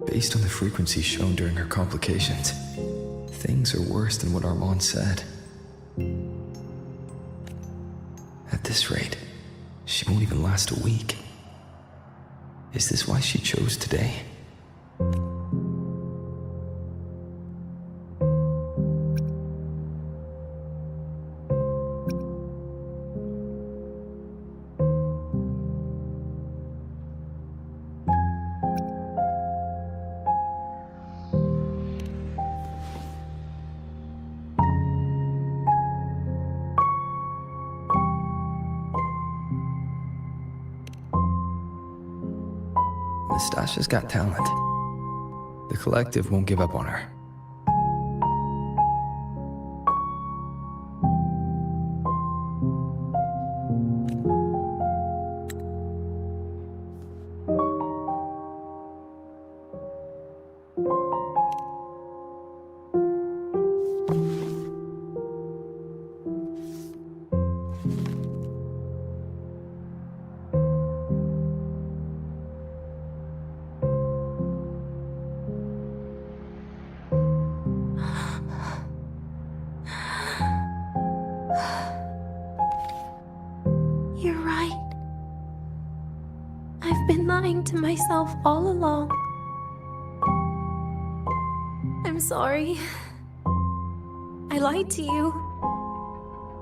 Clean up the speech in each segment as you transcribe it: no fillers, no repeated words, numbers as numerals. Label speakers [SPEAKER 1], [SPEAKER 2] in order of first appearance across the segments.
[SPEAKER 1] Based on the frequency shown during her complications, things are worse than what Armand said. At this rate, she won't even last a week. Is this why she chose today? Nastasha's got talent. The collective won't give up on her.
[SPEAKER 2] You're right. I've been lying to myself all along. I'm sorry. I lied to you.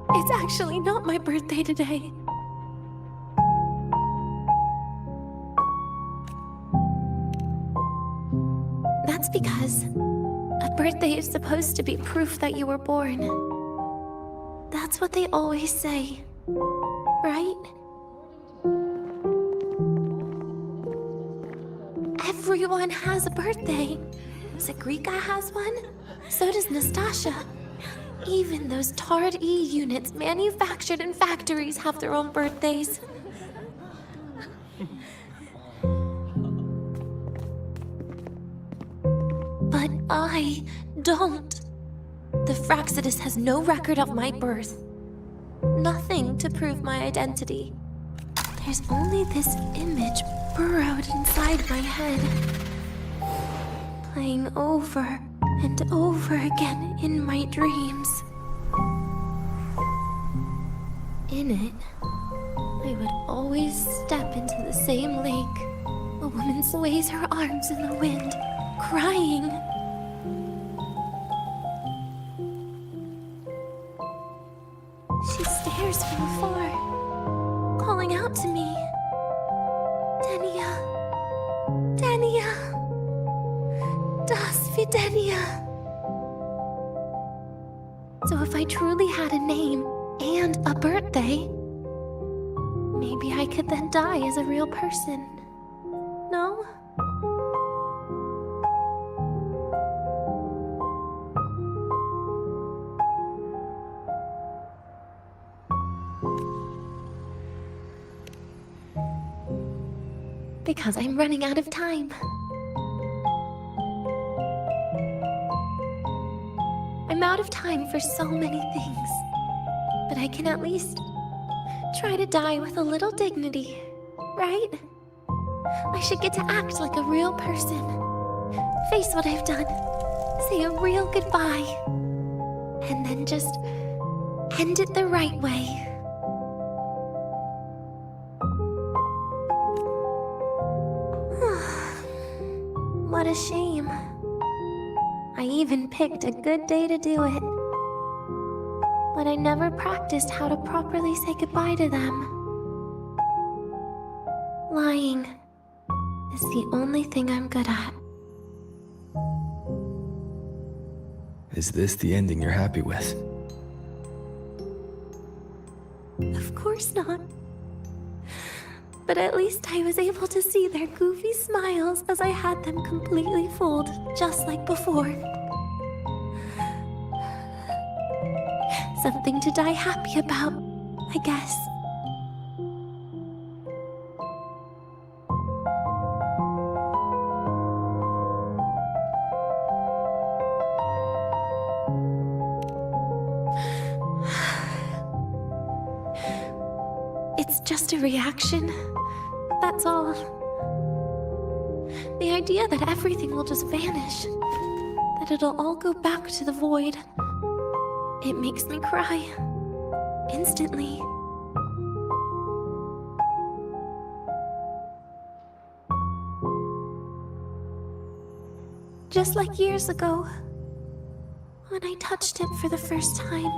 [SPEAKER 2] It's actually not my birthday today. That's because a birthday is supposed to be proof that you were born. That's what they always say, right? Everyone has a birthday. Zagrika has one, so does Nastasha. Even those Tard E units manufactured in factories have their own birthdays. But I don't. The Fractsidus has no record of my birth. Nothing to prove my identity. There's only this image burrowed inside my head, playing over and over again in my dreams. In it, I would always step into the same lake. A woman sways her arms in the wind, crying. She stares from afar, calling out to me. Denia. Denia. Das wie Denia. So if I truly had a name and a birthday, maybe I could then die as a real person. No? Because I'm running out of time. I'm out of time for so many things, but I can at least try to die with a little dignity, right? I should get to act like a real person, face what I've done, say a real goodbye, and then just end it the right way. What a shame. I even picked a good day to do it. But I never practiced how to properly say goodbye to them. Lying is the only thing I'm good at.
[SPEAKER 1] Is this the ending you're happy with?
[SPEAKER 2] Of course not. But at least I was able to see their goofy smiles as I had them completely fooled, just like before. Something to die happy about, I guess. It's just a reaction. That's all. The idea that everything will just vanish, that it'll all go back to the void, it makes me cry. Instantly. Just like years ago, when I touched it for the first time.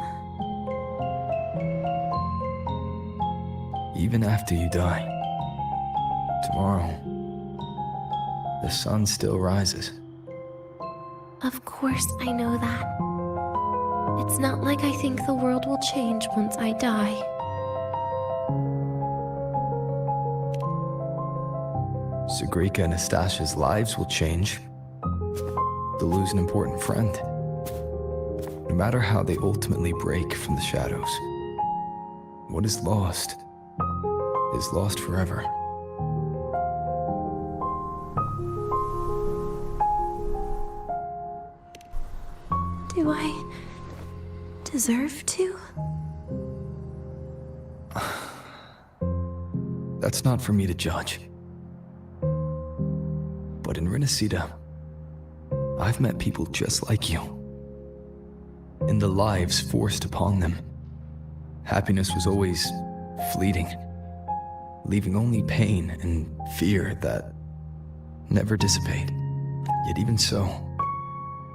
[SPEAKER 1] Even after you die, tomorrow, the sun still rises.
[SPEAKER 2] Of course I know that. It's not like I think the world will change once I die.
[SPEAKER 1] Sagrika and Nastasha's lives will change. They'll lose an important friend. No matter how they ultimately break from the shadows, what is lost forever.
[SPEAKER 2] Do I deserve to?
[SPEAKER 1] That's not for me to judge. But in Renacida, I've met people just like you. In the lives forced upon them, happiness was always fleeting, leaving only pain and fear that never dissipate. Yet even so,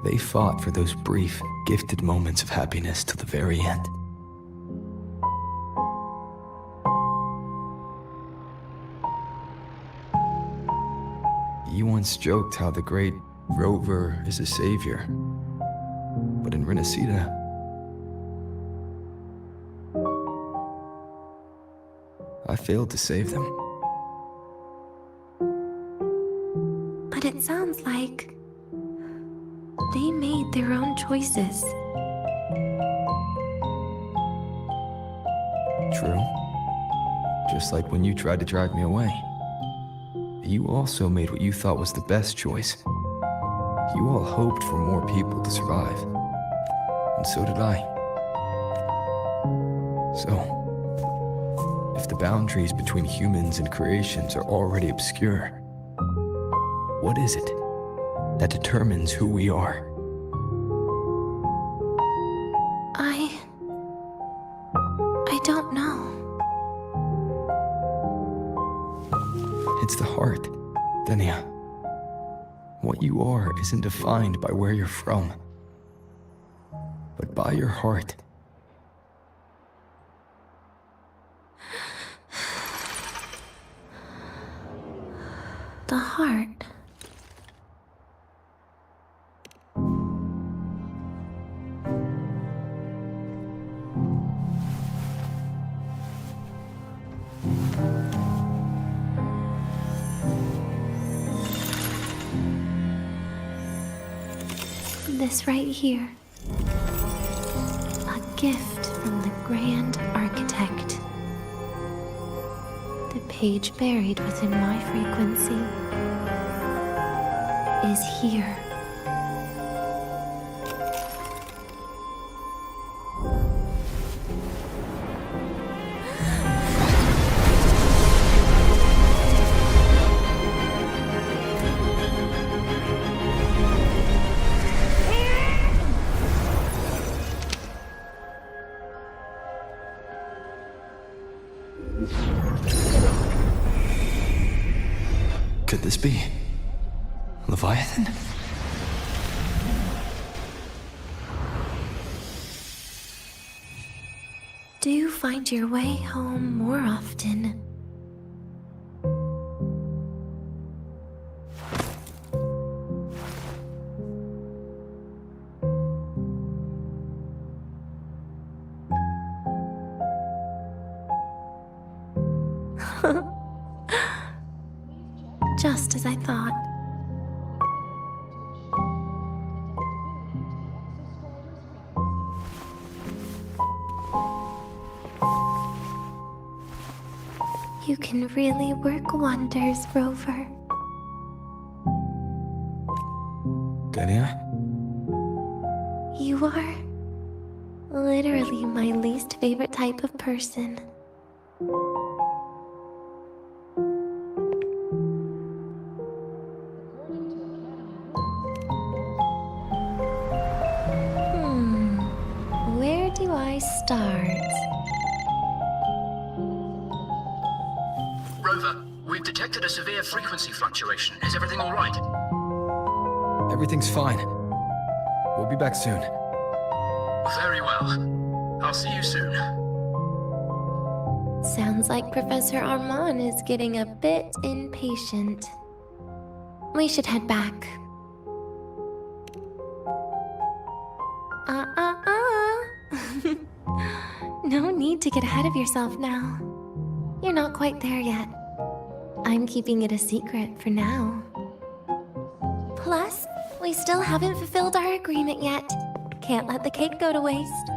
[SPEAKER 1] they fought for those brief, gifted moments of happiness till the very end. You once joked how the great Rover is a savior, but in Renacida, I failed to save them.
[SPEAKER 2] But it sounds like they made their own choices.
[SPEAKER 1] True. Just like when you tried to drive me away. You also made what you thought was the best choice. You all hoped for more people to survive. And so did I. So, if the boundaries between humans and creations are already obscure, what is it that determines who we are?
[SPEAKER 2] I don't know.
[SPEAKER 1] It's the heart, Denia. What you are isn't defined by where you're from, but by your heart.
[SPEAKER 2] The heart. This right here. A gift from the Grand Architect. The page buried within my frequency is here.
[SPEAKER 1] Could this be Leviathan?
[SPEAKER 2] Do find your way home more often. Just as I thought. You can really work wonders, Rover.
[SPEAKER 1] Denia?
[SPEAKER 2] You are literally my least favorite type of person.
[SPEAKER 3] Rover, we've detected a severe frequency fluctuation. Is everything all right?
[SPEAKER 1] Everything's fine. We'll be back soon.
[SPEAKER 3] Very well. I'll see you soon.
[SPEAKER 2] Sounds like Professor Armand is getting a bit impatient. We should head back. No need to get ahead of yourself now. You're not quite there yet. I'm keeping it a secret for now. Plus, we still haven't fulfilled our agreement yet. Can't let the cake go to waste.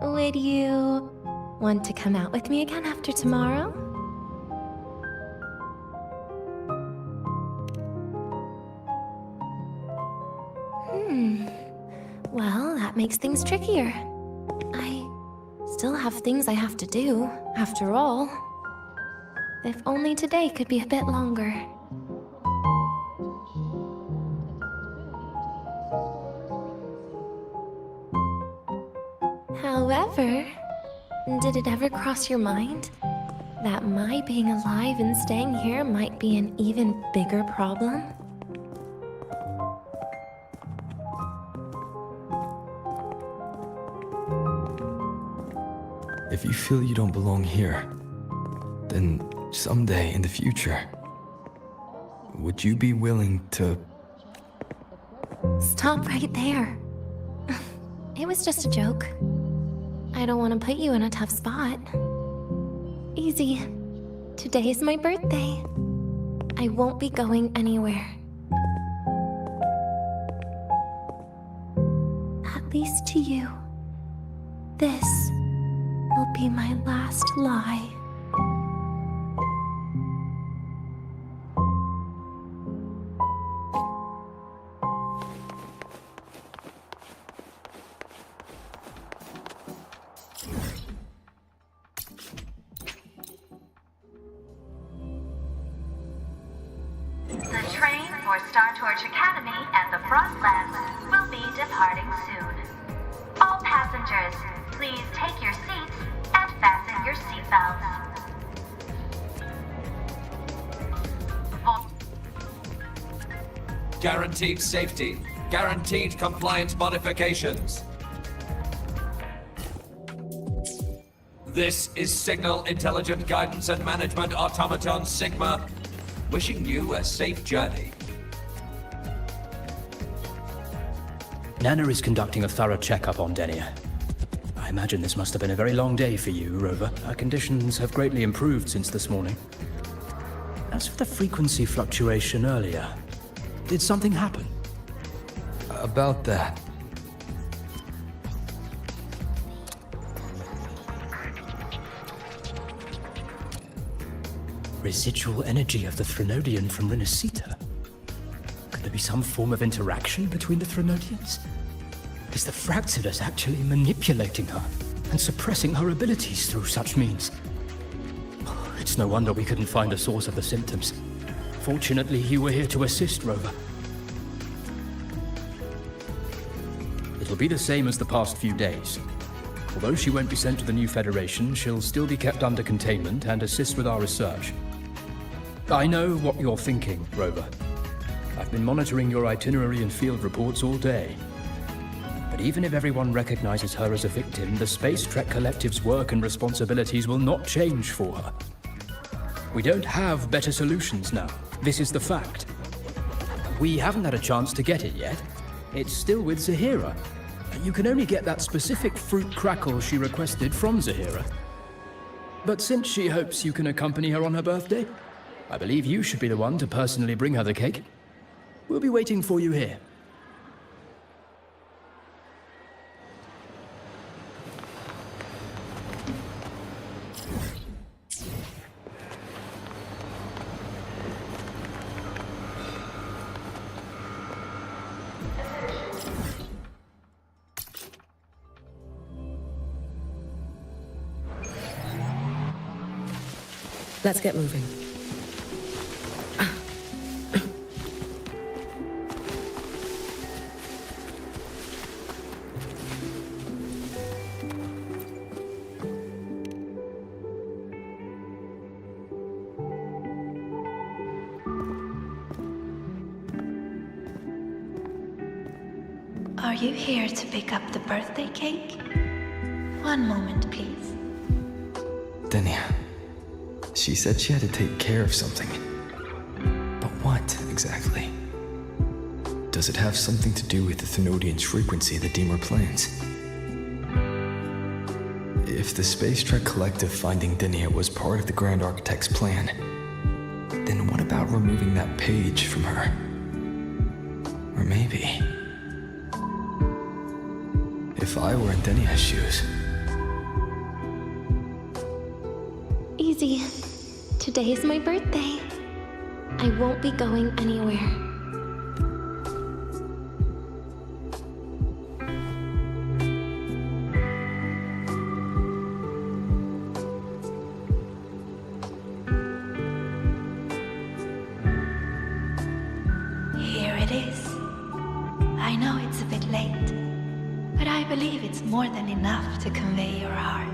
[SPEAKER 2] Would you want to come out with me again after tomorrow? Well, that makes things trickier. I still have things I have to do, after all. If only today could be a bit longer. However, did it ever cross your mind that my being alive and staying here might be an even bigger problem?
[SPEAKER 1] If you feel you don't belong here, then someday in the future, would you be willing to...
[SPEAKER 2] Stop right there. It was just a joke. I don't want to put you in a tough spot. Easy. Today is my birthday. I won't be going anywhere. At least to you. This will be my last lie.
[SPEAKER 4] The train for Startorch Academy and the Frostlands will be departing soon. All passengers, please take your seats and fasten your seatbelts.
[SPEAKER 5] Guaranteed safety. Guaranteed compliance modifications. This is Signal Intelligent Guidance and Management Automaton Sigma, wishing you a safe journey.
[SPEAKER 6] Nana is conducting a thorough checkup on Denia. I imagine this must have been a very long day for you, Rover. Her conditions have greatly improved since this morning. As for the frequency fluctuation earlier, did something happen?
[SPEAKER 1] About that.
[SPEAKER 6] Residual energy of the Threnodian from Renacita? Could there be some form of interaction between the Threnodians? Is the Fractsidus actually manipulating her and suppressing her abilities through such means? It's no wonder we couldn't find the source of the symptoms. Fortunately, you were here to assist, Rover. It'll be the same as the past few days. Although she won't be sent to the new Federation, she'll still be kept under containment and assist with our research. I know what you're thinking, Rover. I've been monitoring your itinerary and field reports all day. But even if everyone recognizes her as a victim, the Space Trek Collective's work and responsibilities will not change for her. We don't have better solutions now. This is the fact. We haven't had a chance to get it yet. It's still with Zahira. You can only get that specific fruit crackle she requested from Zahira. But since she hopes you can accompany her on her birthday, I believe you should be the one to personally bring her the cake. We'll be waiting for you here.
[SPEAKER 7] Let's get moving. you here to pick up the birthday cake? One moment, please.
[SPEAKER 1] Denia. She said she had to take care of something. But what, exactly? Does it have something to do with the Thenodian's frequency the Deemer plans? If the Space Trek Collective finding Denia was part of the Grand Architect's plan, then what about removing that page from her? Or maybe... if I were in Denia's shoes...
[SPEAKER 2] Easy. Today is my birthday. I won't be going anywhere.
[SPEAKER 7] Here it is. I know it's a bit late, but I believe it's more than enough to convey your heart.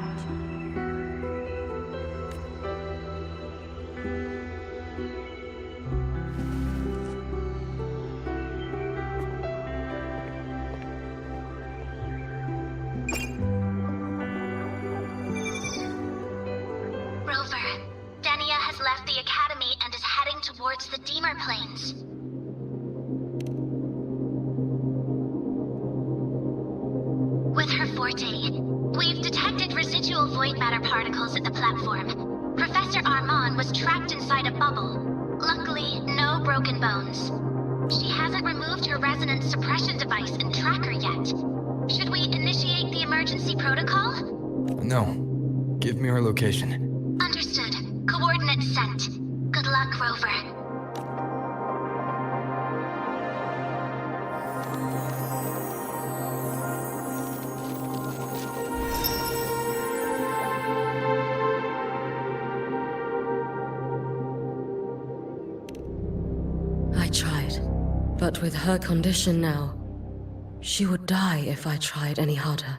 [SPEAKER 4] Rover, Denia has left the Academy and is heading towards the Deemer Plains. With her forte, we've detected residual void matter particles at the platform. Professor Armand was trapped inside a bubble. Luckily, no broken bones. She hasn't removed her resonance suppression device and tracker yet. Should we initiate the emergency protocol?
[SPEAKER 1] No. Give me her location.
[SPEAKER 4] Understood. Coordinates sent. Good luck, Rover.
[SPEAKER 8] I tried, but with her condition now, she would die if I tried any harder.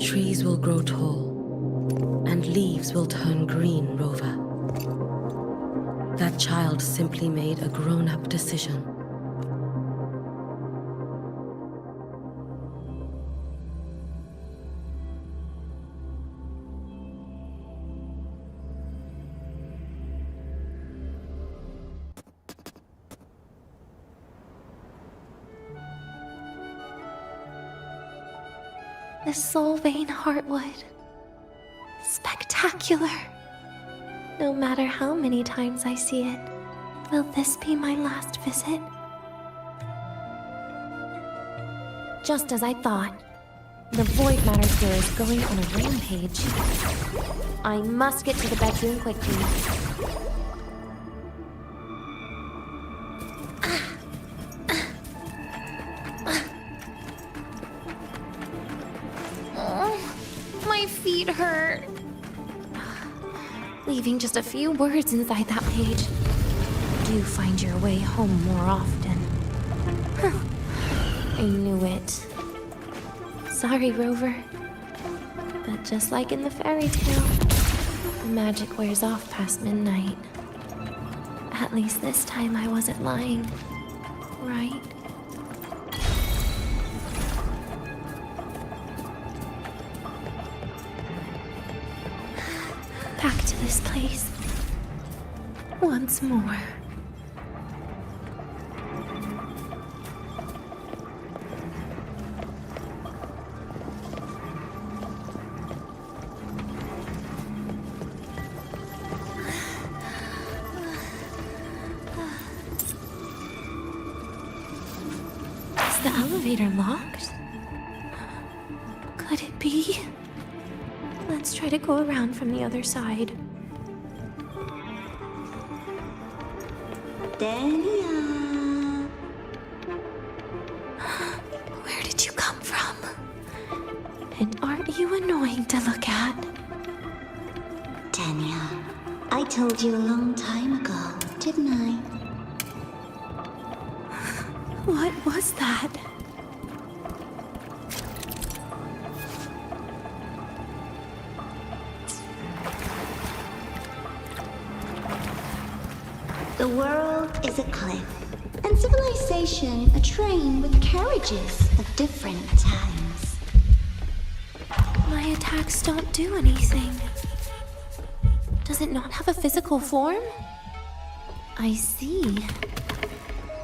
[SPEAKER 8] Trees will grow tall, and leaves will turn green, Rover. That child simply made a grown-up decision.
[SPEAKER 2] The Soul Vein Heartwood. Spectacular. No matter how many times I see it, will this be my last visit? Just as I thought. The void matter here is going on a rampage. I must get to the bedroom quickly. My feet hurt. Leaving just a few words inside that page. Do find your way home more often. I knew it. Sorry, Rover. But just like in the fairy tale, the magic wears off past midnight. At least this time I wasn't lying, right? Back to this place. Once more. Is the elevator locked? Could it be? Let's try to go around from the other side.
[SPEAKER 9] Denia!
[SPEAKER 2] Where did you come from? And aren't you annoying to look at?
[SPEAKER 9] Denia, I told you a long time ago, didn't I?
[SPEAKER 2] What was that?
[SPEAKER 9] The world is a cliff, and civilization a train with carriages of different times.
[SPEAKER 2] My attacks don't do anything. Does it not have a physical form? I see.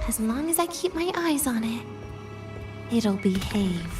[SPEAKER 2] As long as I keep my eyes on it, it'll behave.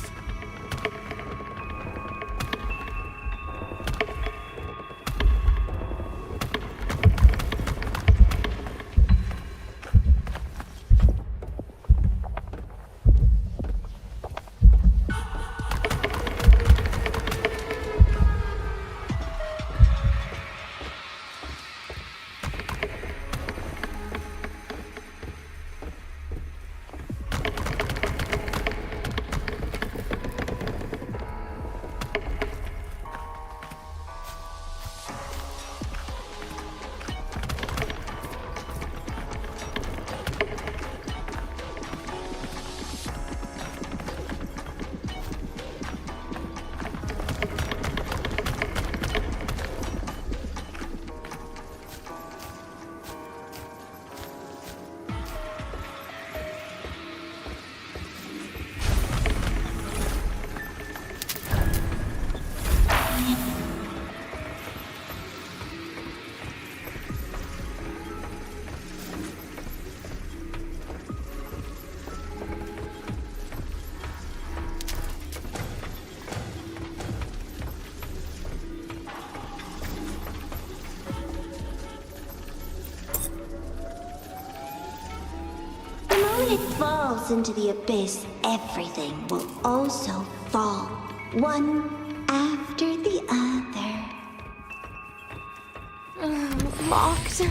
[SPEAKER 9] When it falls into the abyss, everything will also fall, one after the other.
[SPEAKER 2] Locked.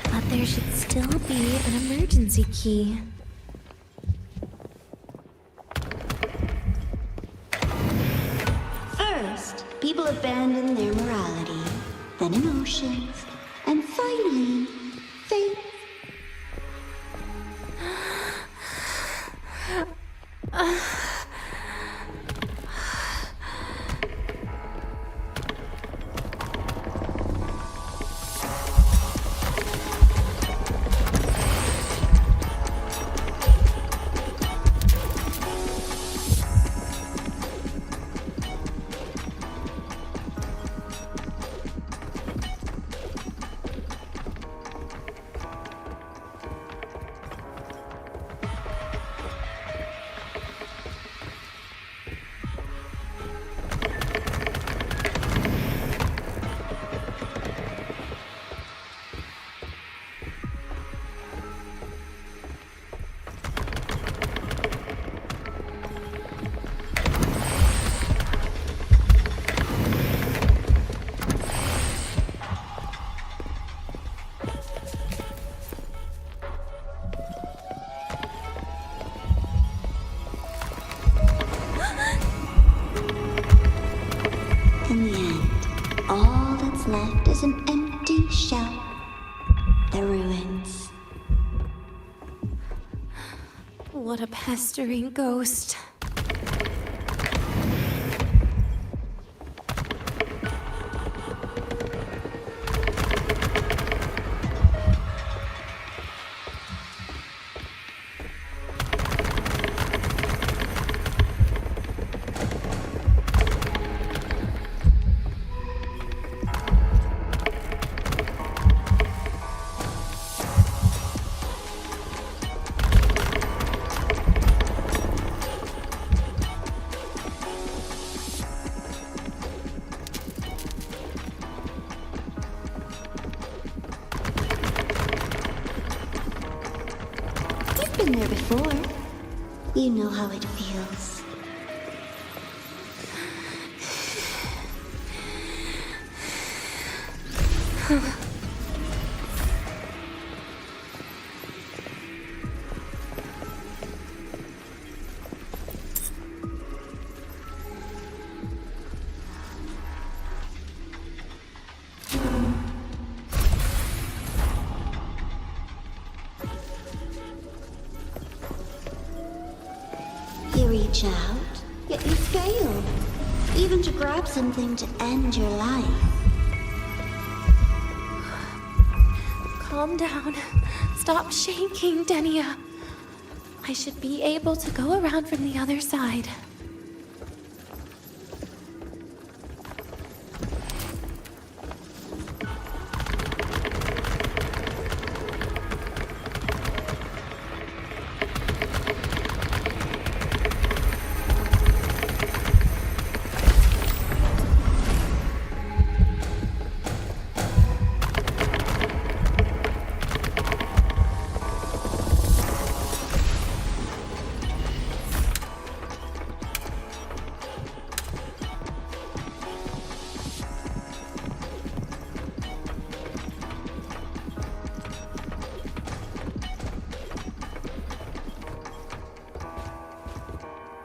[SPEAKER 2] But there should still be an emergency key.
[SPEAKER 9] First, people abandon their morality, then emotions, and finally, faith. In the end, all that's left is an empty shell. The ruins.
[SPEAKER 2] What a pestering ghost.
[SPEAKER 9] Been there before. You know how it feels. You reach out, yet you fail. Even to grab something to end your life.
[SPEAKER 2] Calm down. Stop shaking, Denia. I should be able to go around from the other side.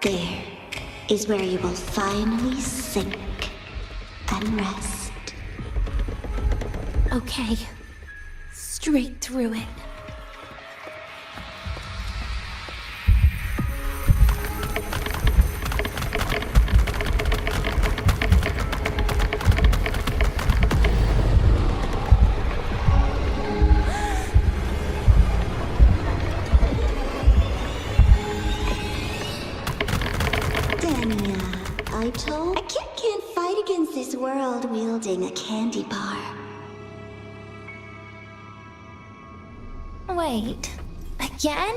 [SPEAKER 9] There is where you will finally sink and rest.
[SPEAKER 2] Okay. Straight through it.
[SPEAKER 9] A kid can't fight against this world wielding a candy bar.
[SPEAKER 2] Wait. Again?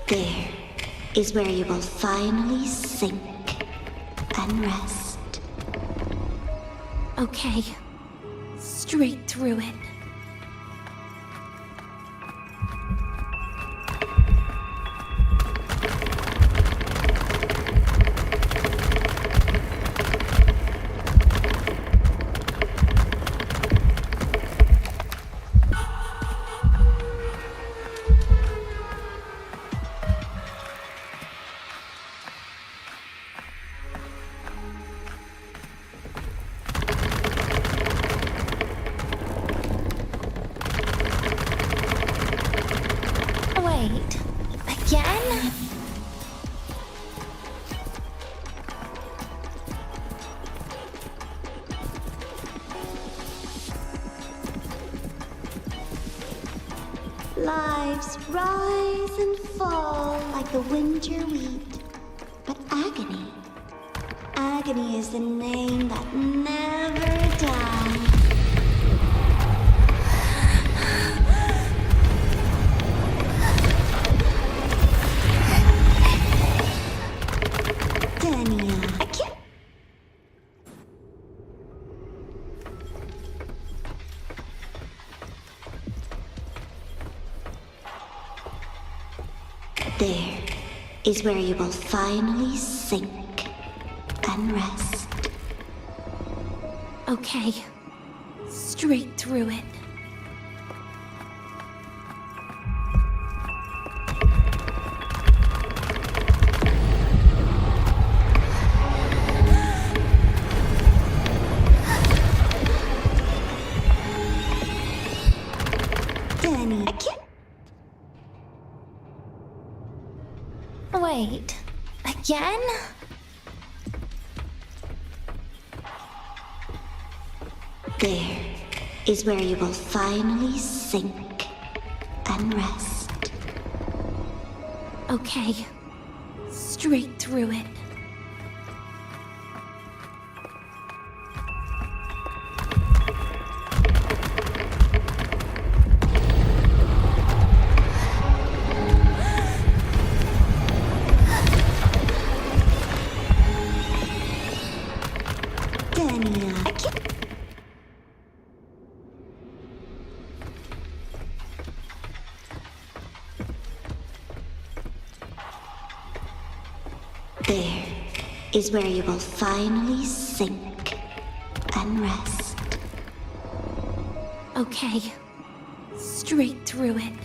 [SPEAKER 9] There is where you will finally sink and rest.
[SPEAKER 2] Okay. Straight through it. Again?
[SPEAKER 9] Lives rise and fall like the winter wheat. But agony is the name that never dies. Denia, I can't. There is where you will finally sink and rest.
[SPEAKER 2] Okay. Straight through it.
[SPEAKER 9] Denia, I can't.
[SPEAKER 2] Wait. Again?
[SPEAKER 9] There is where you will finally sink and rest.
[SPEAKER 2] Okay. Straight through it.
[SPEAKER 9] Denia, I can't. There is where you will finally sink and rest.
[SPEAKER 2] Okay. Straight through it.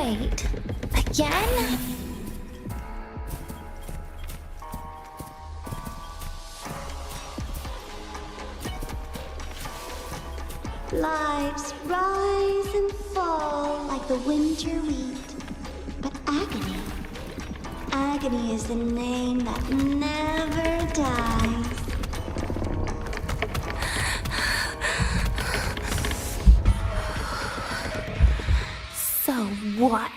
[SPEAKER 2] Wait, again?
[SPEAKER 9] Lives rise and fall like the winter wheat. But agony is the name that never dies.
[SPEAKER 2] So what?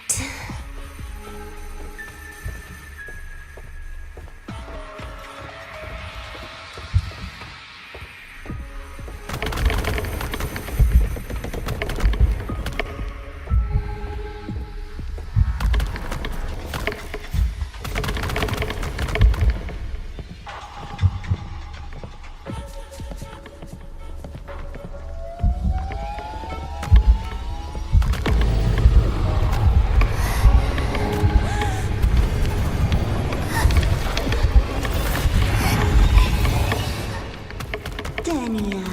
[SPEAKER 9] Denia.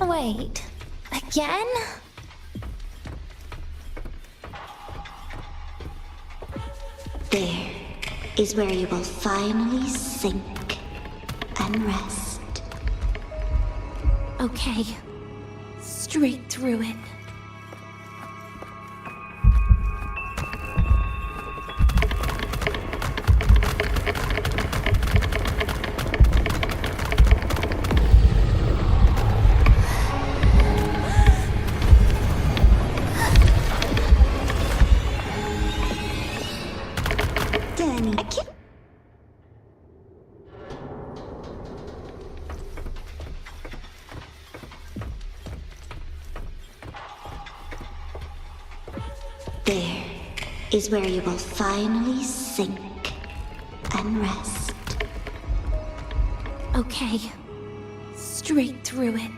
[SPEAKER 2] Wait, again?
[SPEAKER 9] There is where you will finally sink and rest.
[SPEAKER 2] Okay, straight through it.
[SPEAKER 9] There is where you will finally sink and rest.
[SPEAKER 2] Okay, straight through it.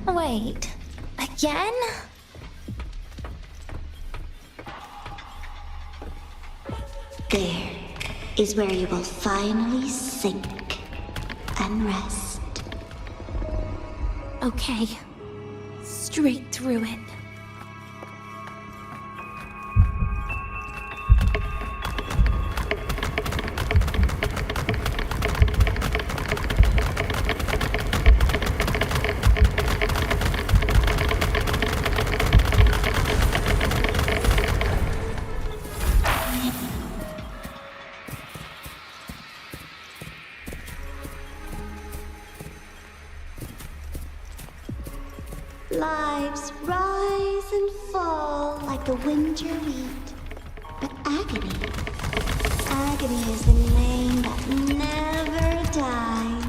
[SPEAKER 2] Wait, again?
[SPEAKER 9] There is where you will finally sink and rest.
[SPEAKER 2] Okay, straight through it.
[SPEAKER 9] Lives rise and fall like the winter wheat. But agony is the name that never dies.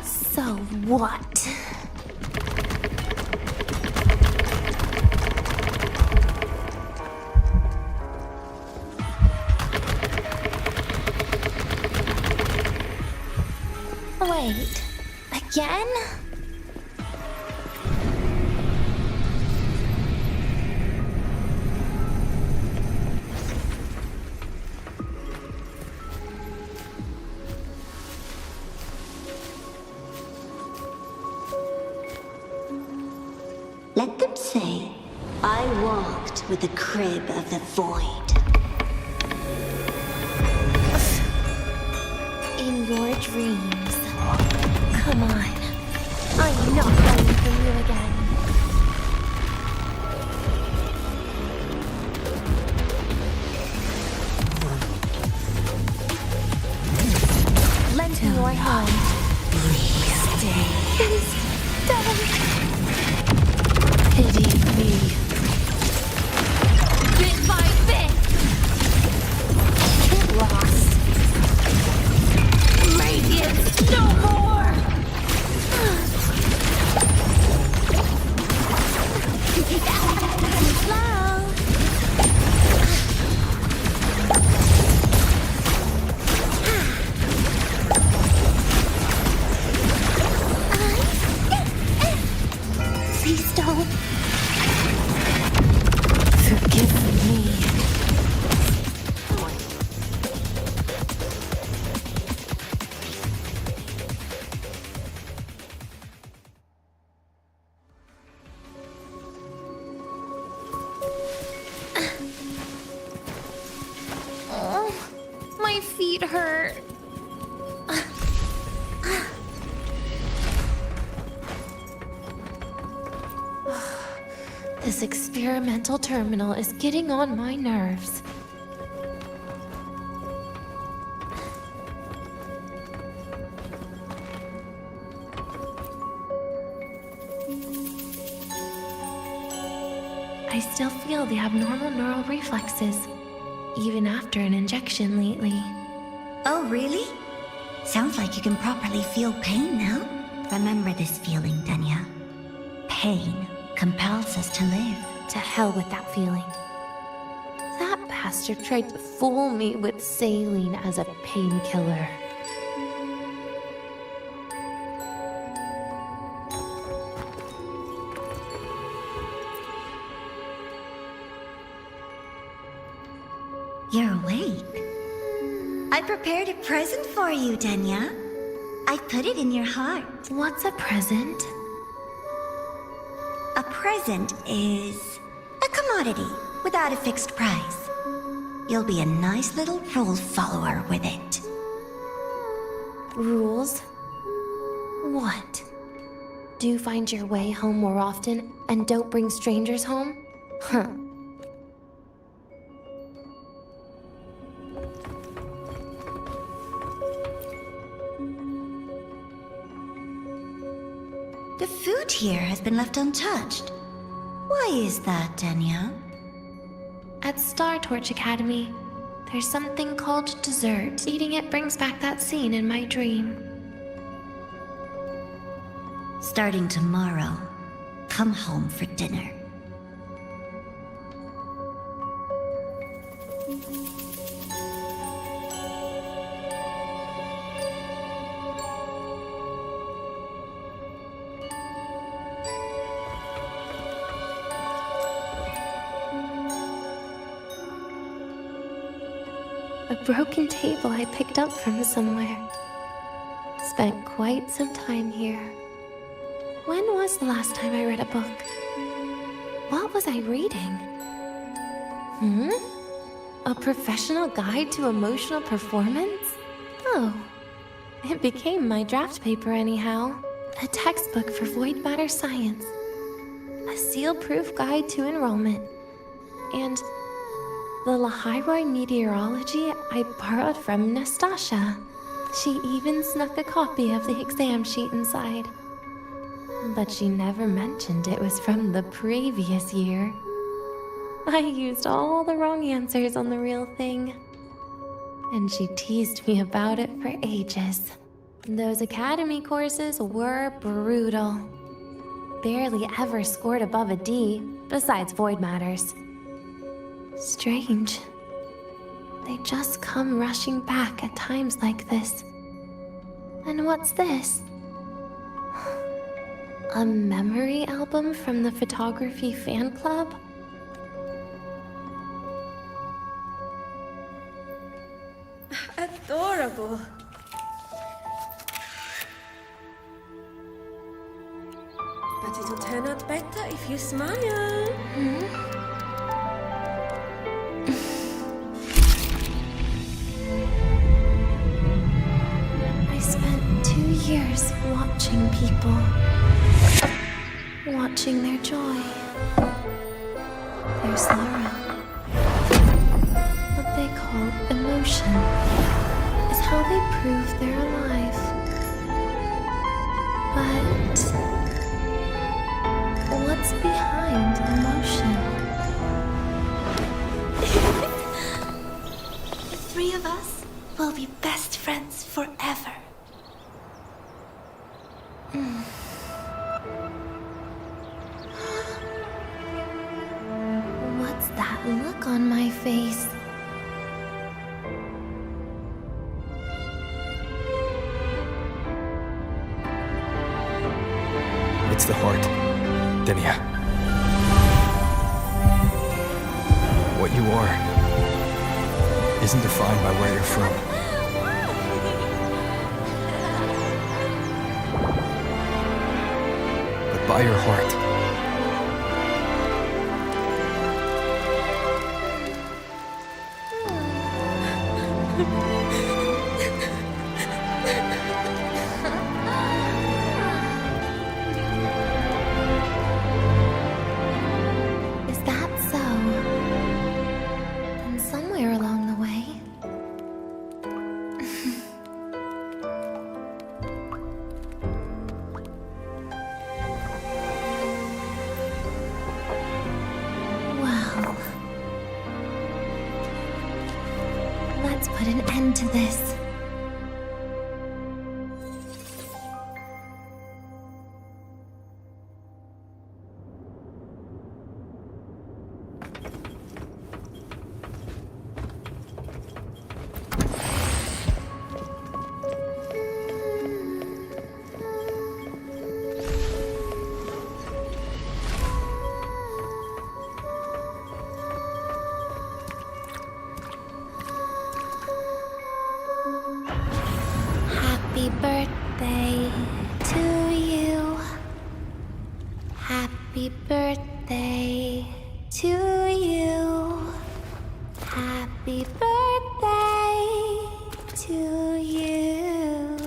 [SPEAKER 2] So what? Wait, again?
[SPEAKER 9] Let them say, I walked with the crib of the void.
[SPEAKER 2] In your dreams. Come on. I'm not running from you again. Lend me your hand. Stay. It is done. Pity me. Bit by bit. Get lost. Radiance, no more! Please don't. Forgive me. Oh, my feet hurt. This experimental terminal is getting on my nerves. I still feel the abnormal neural reflexes, even after an injection lately.
[SPEAKER 9] Oh, really? Sounds like you can properly feel pain now. Remember this feeling, Denia. Pain compels us to live.
[SPEAKER 2] To hell with that feeling. That bastard tried to fool me with saline as a painkiller.
[SPEAKER 9] You're awake. I prepared a present for you, Denia. I put it in your heart.
[SPEAKER 2] What's a present?
[SPEAKER 9] A present is a commodity without a fixed price. You'll be a nice little rule follower with it.
[SPEAKER 2] Rules? What? Do find your way home more often and don't bring strangers home? Huh.
[SPEAKER 9] The food here has been left untouched. Why is that, Denia?
[SPEAKER 2] At Startorch Academy, there's something called dessert. Eating it brings back that scene in my dream.
[SPEAKER 9] Starting tomorrow, come home for dinner.
[SPEAKER 2] A broken table I picked up from somewhere. Spent quite some time here. When was the last time I read a book? What was I reading? A professional guide to emotional performance? Oh, it became my draft paper anyhow. A textbook for void matter science. A seal-proof guide to enrollment. And the Lahiroi meteorology I borrowed from Nastasha. She even snuck a copy of the exam sheet inside. But she never mentioned it was from the previous year. I used all the wrong answers on the real thing. And she teased me about it for ages. Those academy courses were brutal. Barely ever scored above a D, besides void matters. Strange. They just come rushing back at times like this. And what's this? A memory album from the photography fan club?
[SPEAKER 10] Adorable. But it'll turn out better if you smile.
[SPEAKER 2] I spent 2 years watching people. Watching their joy. Their sorrow. What they call emotion is how they prove they're alive. But what's behind emotion?
[SPEAKER 7] The three of us will be best friends forever.
[SPEAKER 2] What's that look on my face?
[SPEAKER 1] It's the heart. Denia. What you are isn't defined by where you're from. But by your heart.
[SPEAKER 2] Is that so? Then somewhere along the way... Well... Let's put an end to this. Happy birthday to you. Happy birthday to you. Happy birthday to you.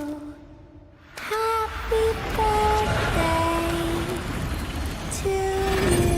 [SPEAKER 2] Happy birthday to you.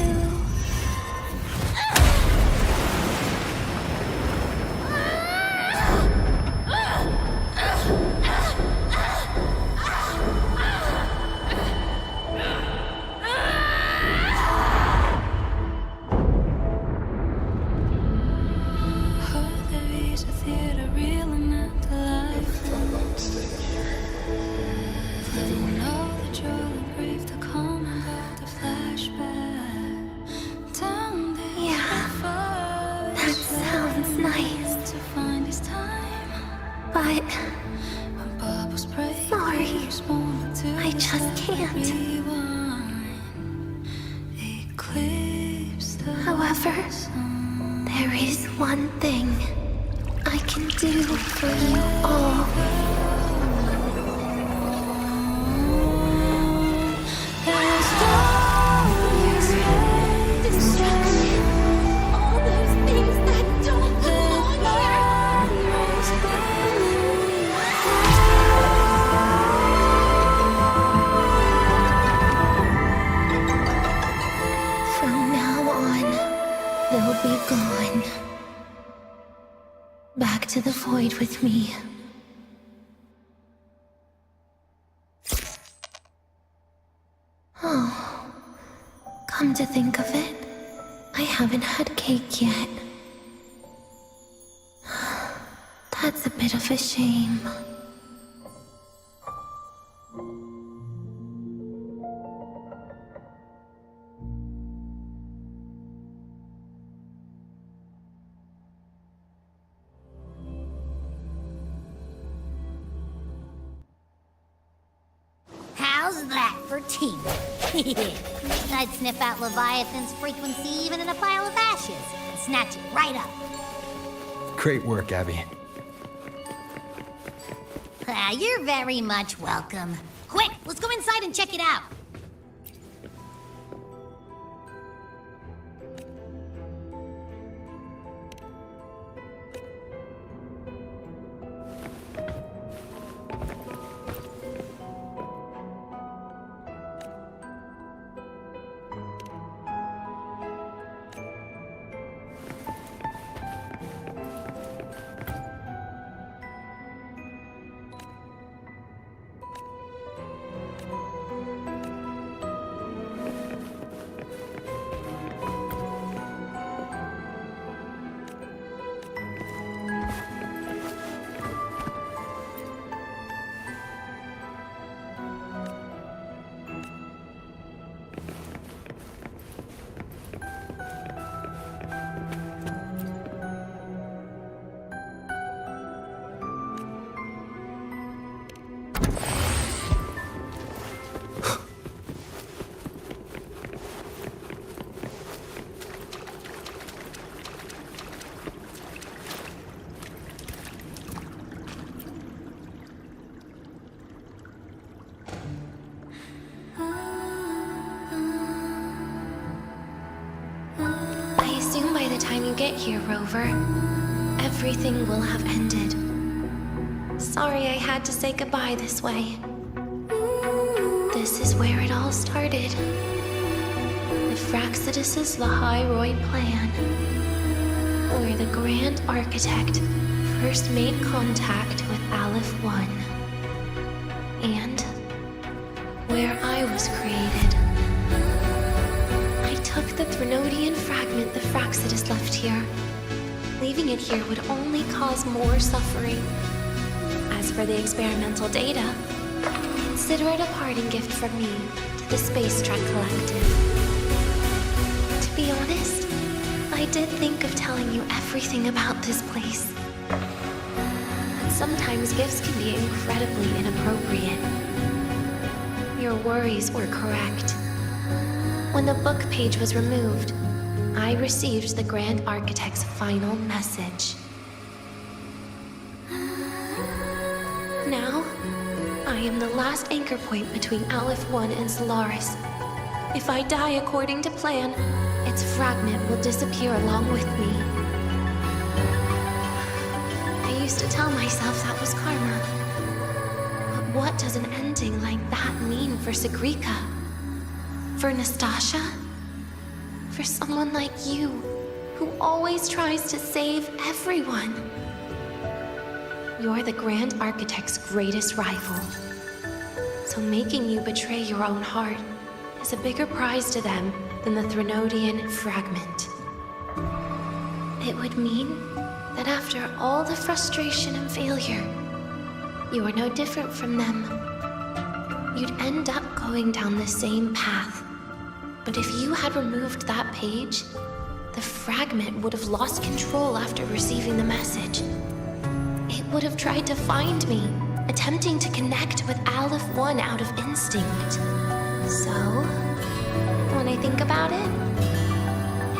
[SPEAKER 2] But... sorry. I just can't. However, there is one thing I can do for you all. They'll be gone. Back to the void with me. Oh, come to think of it, I haven't had cake yet. That's a bit of a shame.
[SPEAKER 11] How's that for tea? I'd sniff out Leviathan's frequency even in a pile of ashes and snatch it right up.
[SPEAKER 1] Great work, Abby.
[SPEAKER 11] You're very much welcome. Quick, let's go inside and check it out.
[SPEAKER 2] get here, Rover, everything will have ended. Sorry I had to say goodbye this way. This is where it all started. The Fractsidus' Lahairoi plan, where the Grand Architect first made contact with Aleph 1, and where I was created. I took the Threnodian fragment the Fractsidus left here. Leaving it here would only cause more suffering. As for the experimental data, consider it a parting gift from me to the Space Trek Collective. To be honest, I did think of telling you everything about this place. But sometimes gifts can be incredibly inappropriate. Your worries were correct. When the book page was removed, I received the Grand Architect's final message. Now, I am the last anchor point between Aleph 1 and Solaris. If I die according to plan, its fragment will disappear along with me. I used to tell myself that was karma. But what does an ending like that mean for Sigrika? For Nastasha? For someone like you, who always tries to save everyone? You're the Grand Architect's greatest rival. So making you betray your own heart is a bigger prize to them than the Threnodian fragment. It would mean that after all the frustration and failure, you are no different from them. You'd end up going down the same path. But if you had removed that page, the fragment would have lost control after receiving the message. It would have tried to find me, attempting to connect with Aleph 1 out of instinct. So, when I think about it,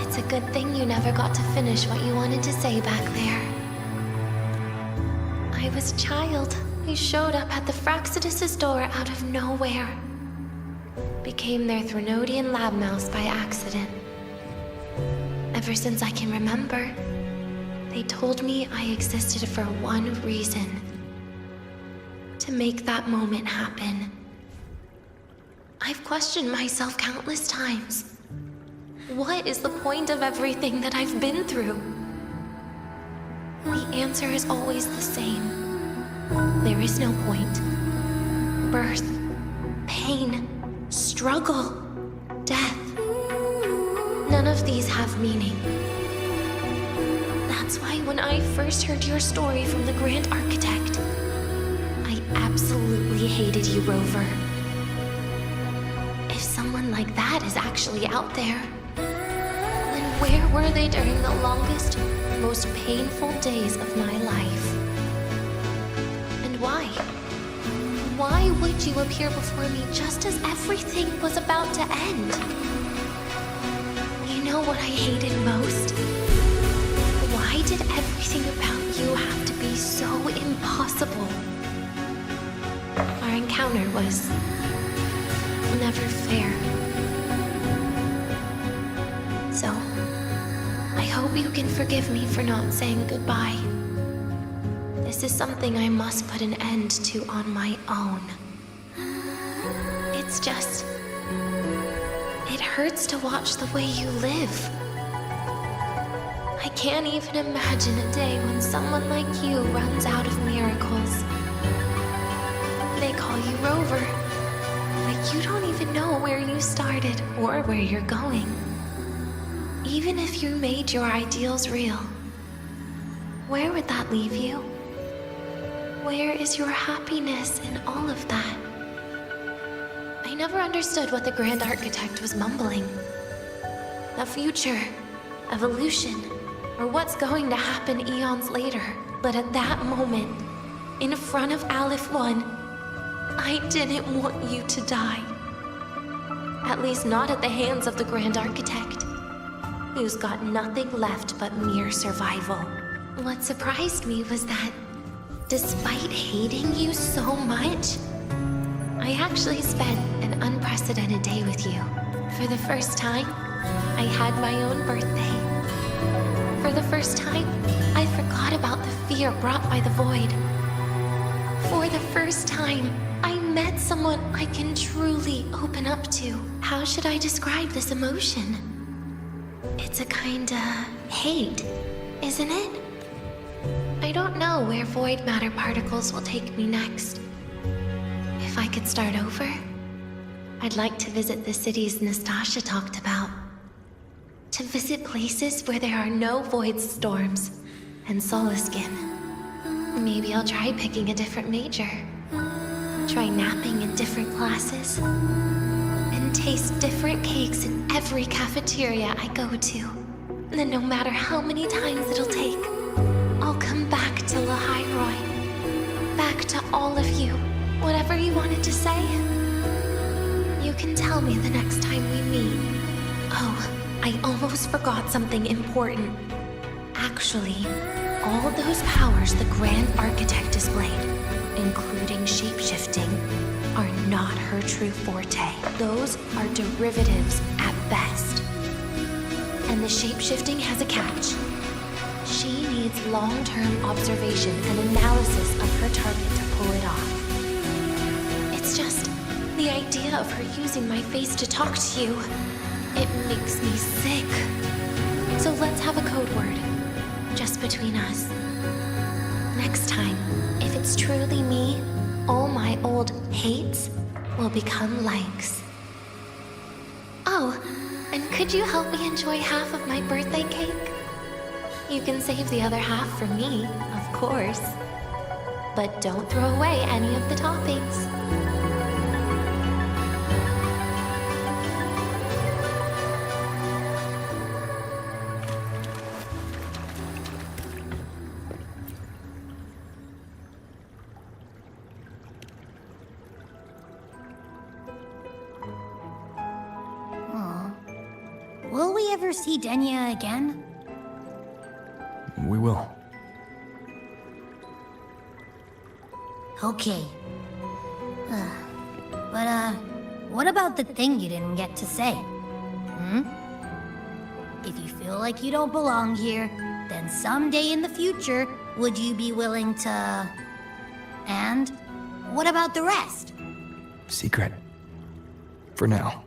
[SPEAKER 2] it's a good thing you never got to finish what you wanted to say back there. I was a child who showed up at the Fractsidus' door out of nowhere. Became their Threnodian lab mouse by accident. Ever since I can remember, they told me I existed for one reason. To make that moment happen. I've questioned myself countless times. What is the point of everything that I've been through? The answer is always the same. There is no point. Birth, pain, struggle, death. None of these have meaning. That's why when I first heard your story from the Grand Architect, I absolutely hated you, Rover. If someone like that is actually out there, then where were they during the longest, most painful days of my life? And why? Why would you appear before me just as everything was about to end? You know what I hated most? Why did everything about you have to be so impossible? Our encounter was never fair. So, I hope you can forgive me for not saying goodbye. This is something I must put an end to on my own. It's just... it hurts to watch the way you live. I can't even imagine a day when someone like you runs out of miracles. They call you Rover, but you don't even know where you started or where you're going. Even if you made your ideals real, where would that leave you? Where is your happiness in all of that? I never understood what the Grand Architect was mumbling. The future, evolution, or what's going to happen eons later. But at that moment, in front of Aleph 1, I didn't want you to die. At least not at the hands of the Grand Architect, who's got nothing left but mere survival. What surprised me was that, despite hating you so much, I actually spent an unprecedented day with you. For the first time, I had my own birthday. For the first time, I forgot about the fear brought by the void. For the first time, I met someone I can truly open up to. How should I describe this emotion? It's a kinda hate, isn't it? I don't know where void matter particles will take me next. If I could start over, I'd like to visit the cities Nastasha talked about. To visit places where there are no void storms and Solaskin. Maybe I'll try picking a different major. Try napping in different classes. And taste different cakes in every cafeteria I go to. Then no matter how many times it'll take, I'll come back to Lahairoi. Back to all of you. Whatever you wanted to say, you can tell me the next time we meet. Oh, I almost forgot something important. Actually, all those powers the Grand Architect displayed, including shape-shifting, are not her true forte. Those are derivatives at best. And the shape-shifting has a catch. She needs long-term observation and analysis of her target to pull it off. It's just the idea of her using my face to talk to you. It makes me sick. So let's have a code word, just between us. Next time, if it's truly me, all my old hates will become likes. Oh, and could you help me enjoy half of my birthday cake? You can save the other half for me, of course. But don't throw away any of the toppings.
[SPEAKER 11] Will we ever see Denia again?
[SPEAKER 1] We will.
[SPEAKER 11] Okay. But what about the thing you didn't get to say? If you feel like you don't belong here, then someday in the future, would you be willing to... And what about the rest?
[SPEAKER 1] Secret. For now.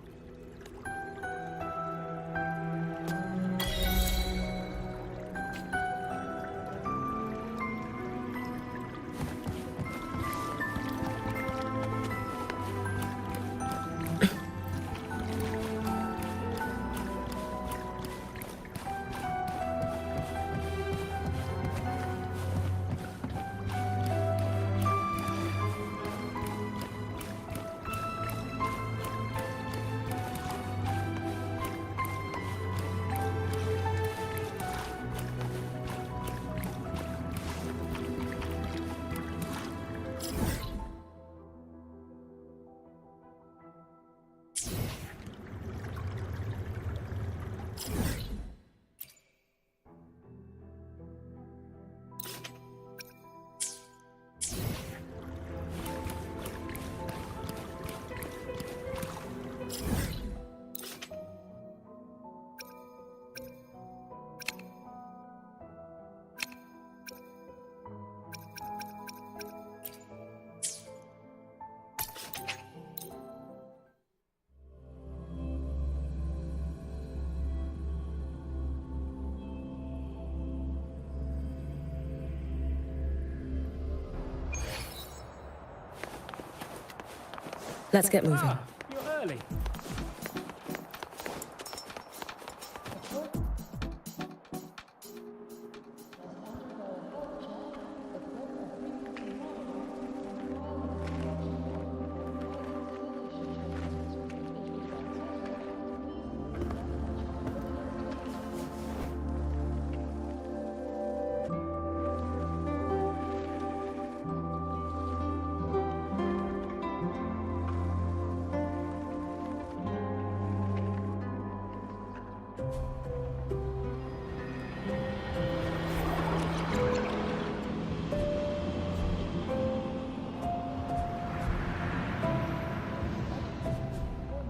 [SPEAKER 8] Let's get moving.
[SPEAKER 6] You're early.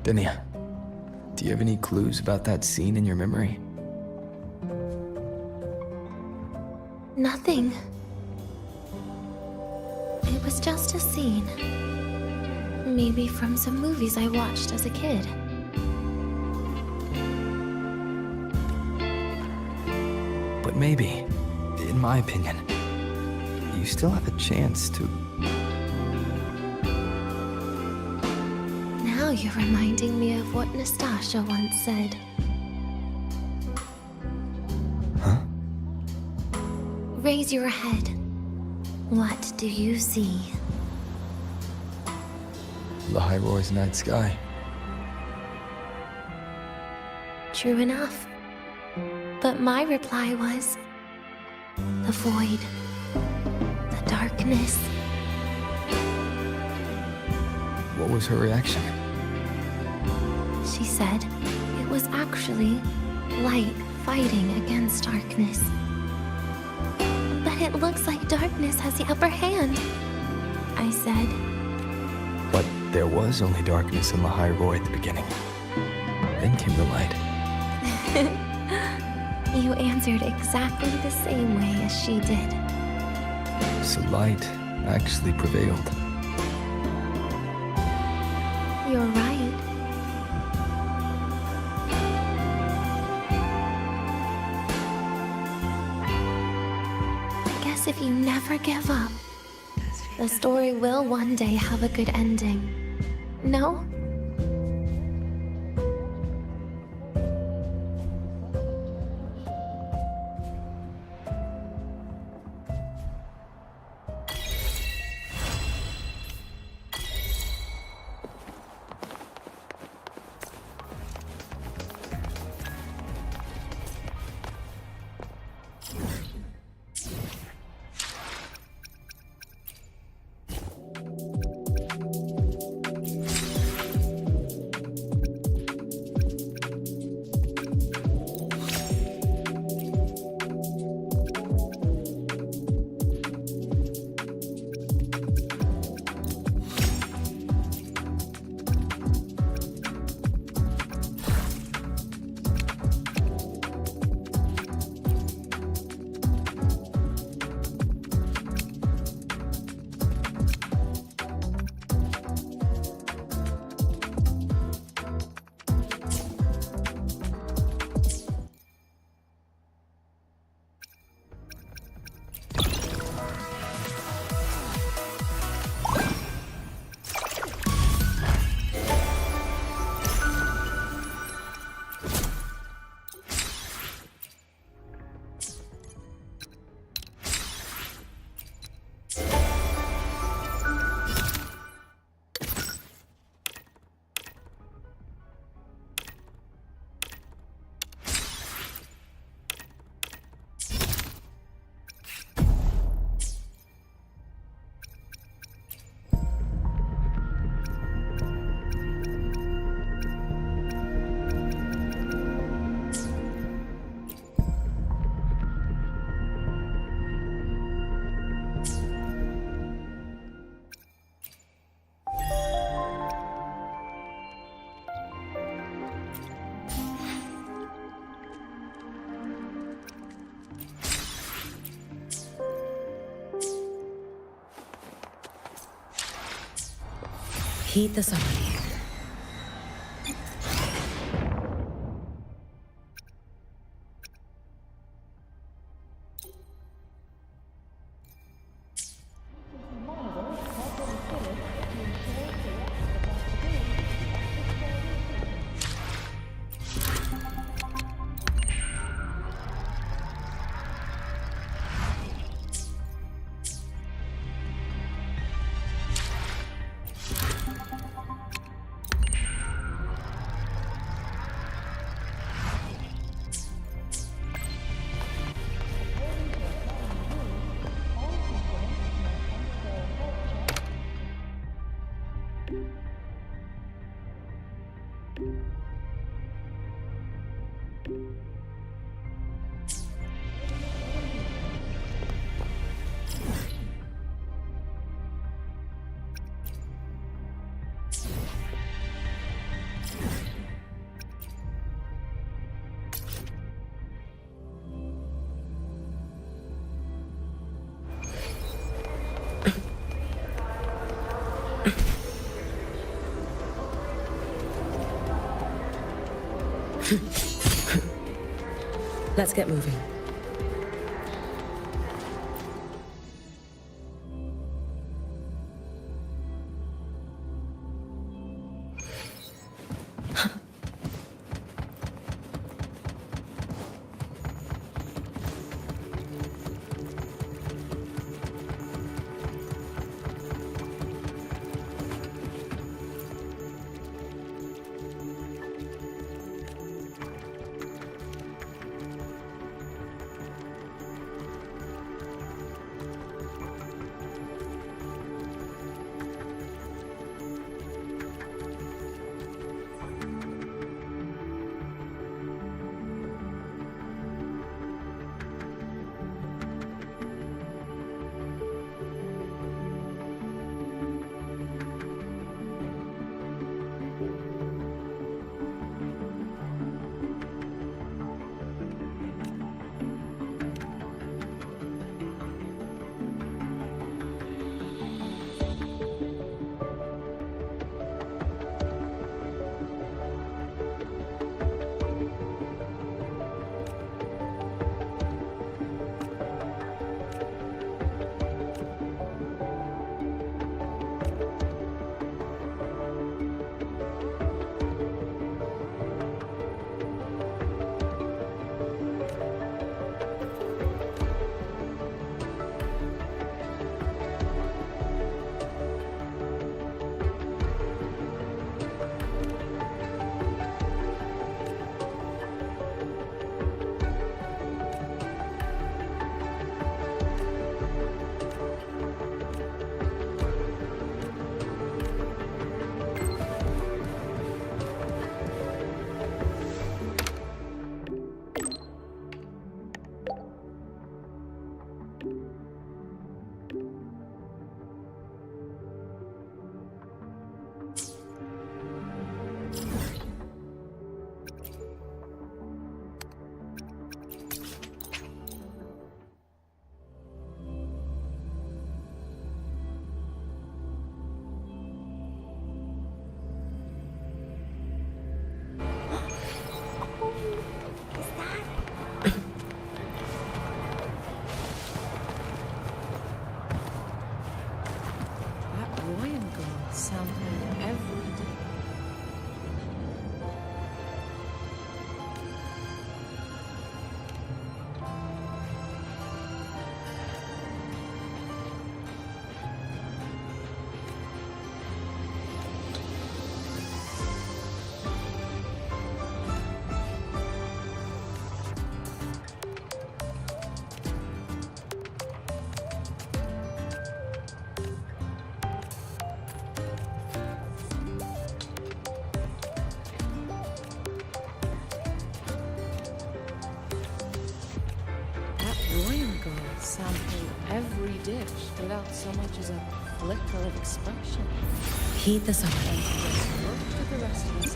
[SPEAKER 1] Denia, do you have any clues about that scene in your memory?
[SPEAKER 2] Nothing. It was just a scene. Maybe from some movies I watched as a kid.
[SPEAKER 1] But maybe, in my opinion, you still have a chance to...
[SPEAKER 2] Now you're reminding me of what Nastasha once said.
[SPEAKER 1] Huh?
[SPEAKER 2] Raise your head. What do you see?
[SPEAKER 1] The Hyroy's night sky.
[SPEAKER 2] True enough. But my reply was... the void. The darkness.
[SPEAKER 1] What was her reaction?
[SPEAKER 2] She said it was actually light fighting against darkness. But it looks like darkness has the upper hand, I said.
[SPEAKER 1] But there was only darkness in the Hyroy at the beginning. Then came the light.
[SPEAKER 2] You answered exactly the same way as she did.
[SPEAKER 1] So light actually prevailed.
[SPEAKER 2] You're right. I guess if you never give up, the story will one day have a good ending. No?
[SPEAKER 8] Heed the summary. Let's get moving.
[SPEAKER 10] Sample every dish without so much as a flicker of expression.
[SPEAKER 8] Heed the song.
[SPEAKER 10] And just look at the rest of us.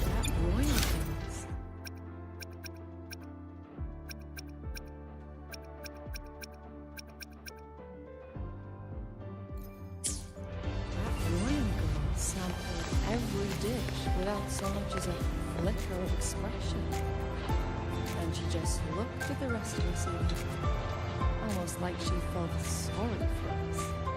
[SPEAKER 10] That royal things. That royal girl sampled every dish without so much as a flicker of expression. And she just looked at the rest of us even, almost like she felt sorry for us.